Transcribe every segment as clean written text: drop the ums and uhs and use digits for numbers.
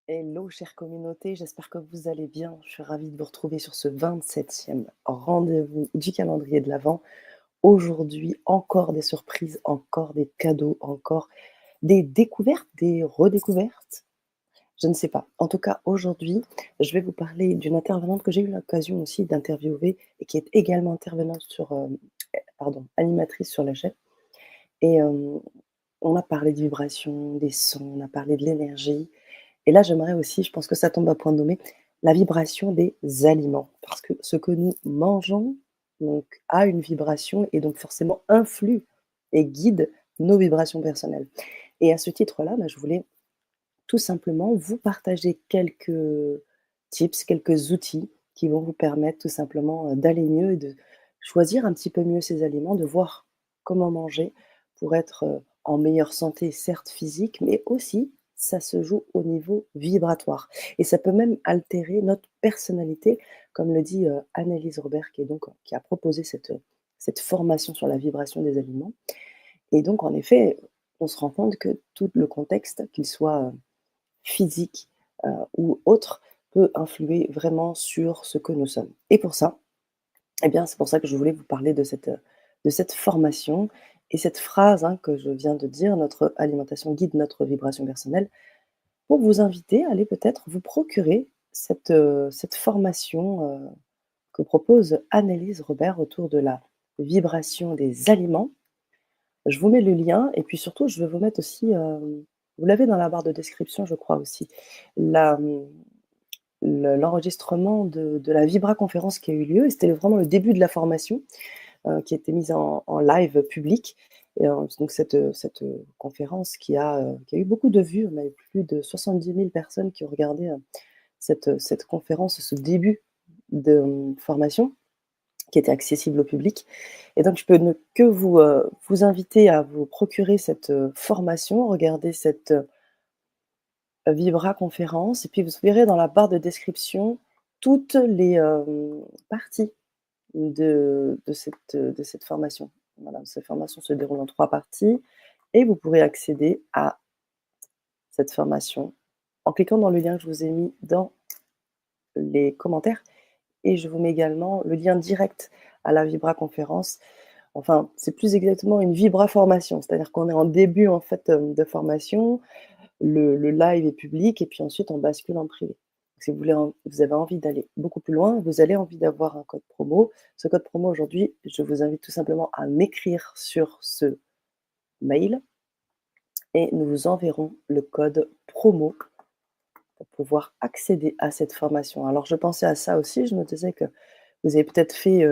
Hello chère communauté, j'espère que vous allez bien. Je suis ravie de vous retrouver sur ce 27e rendez-vous du calendrier de l'Avent. Aujourd'hui, encore des surprises, encore des cadeaux, encore des découvertes, des redécouvertes. Je ne sais pas. En tout cas, aujourd'hui, je vais vous parler d'une intervenante que j'ai eu l'occasion aussi d'interviewer et qui est également intervenante animatrice sur la chaîne. Et on a parlé de vibrations, des sons, on a parlé de l'énergie. Et là, j'aimerais aussi, je pense que ça tombe à point nommé, la vibration des aliments. Parce que ce que nous mangeons donc, a une vibration et donc forcément influe et guide nos vibrations personnelles. Et à ce titre-là, je voulais tout simplement vous partager quelques tips, quelques outils qui vont vous permettre tout simplement d'aller mieux et de choisir un petit peu mieux ces aliments, de voir comment manger pour être en meilleure santé, certes physique, mais aussi ça se joue au niveau vibratoire. Et ça peut même altérer notre personnalité, comme le dit Annelise Robert, qui a proposé cette formation sur la vibration des aliments. Et donc, en effet, on se rend compte que tout le contexte, qu'il soit physique, ou autre, peut influer vraiment sur ce que nous sommes. Et pour ça, eh bien, c'est pour ça que je voulais vous parler de cette formation et cette phrase, hein, que je viens de dire: «Notre alimentation guide notre vibration personnelle», pour vous inviter à aller peut-être vous procurer cette formation, que propose Annelise Robert autour de la vibration des aliments. Je vous mets le lien et puis surtout, je vais vous mettre aussi, vous l'avez dans la barre de description, je crois aussi, la, mmh, l'enregistrement de la Vibra conférence qui a eu lieu et c'était vraiment le début de la formation, qui a été mise en live public et donc cette conférence qui a eu beaucoup de vues. On a eu plus de 70 000 personnes qui ont regardé, cette conférence, ce début de, formation qui était accessible au public et donc je peux ne que vous inviter à vous procurer cette, formation, regarder cette, Vibra conférence et puis vous verrez dans la barre de description toutes les, parties de cette formation. Voilà, cette formation se déroule en 3 parties et vous pourrez accéder à cette formation en cliquant dans le lien que je vous ai mis dans les commentaires et je vous mets également le lien direct à la Vibra conférence. Enfin, c'est plus exactement une Vibra formation, c'est-à-dire qu'on est en début, en fait, de formation. Le live est public et puis ensuite on bascule en privé. Si vous avez envie d'aller beaucoup plus loin, vous avez envie d'avoir un code promo. Ce code promo aujourd'hui, je vous invite tout simplement à m'écrire sur ce mail et nous vous enverrons le code promo pour pouvoir accéder à cette formation. Alors je pensais à ça aussi, je me disais que vous avez peut-être fait,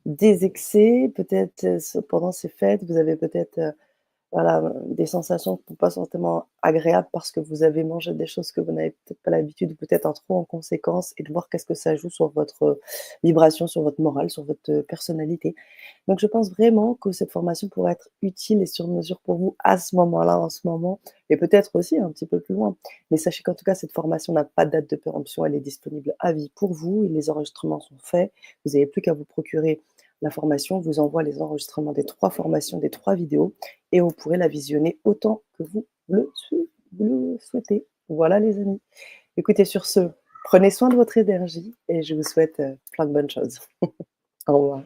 des excès, peut-être, pendant ces fêtes, vous avez peut-être, voilà, des sensations qui sont pas forcément agréables parce que vous avez mangé des choses que vous n'avez peut-être pas l'habitude ou peut-être en trop en conséquence et de voir qu'est-ce que ça joue sur votre, vibration, sur votre morale, sur votre, personnalité. Donc je pense vraiment que cette formation pourrait être utile et sur mesure pour vous à ce moment-là, en ce moment et peut-être aussi un petit peu plus loin. Mais sachez qu'en tout cas, cette formation n'a pas de date de péremption, elle est disponible à vie pour vous et les enregistrements sont faits. Vous n'avez plus qu'à vous procurer la formation, on vous envoie les enregistrements des 3 formations, des 3 vidéos et vous pourrez la visionner autant que vous le souhaitez. Voilà les amis. Écoutez sur ce, prenez soin de votre énergie et je vous souhaite, plein de bonnes choses. Au revoir.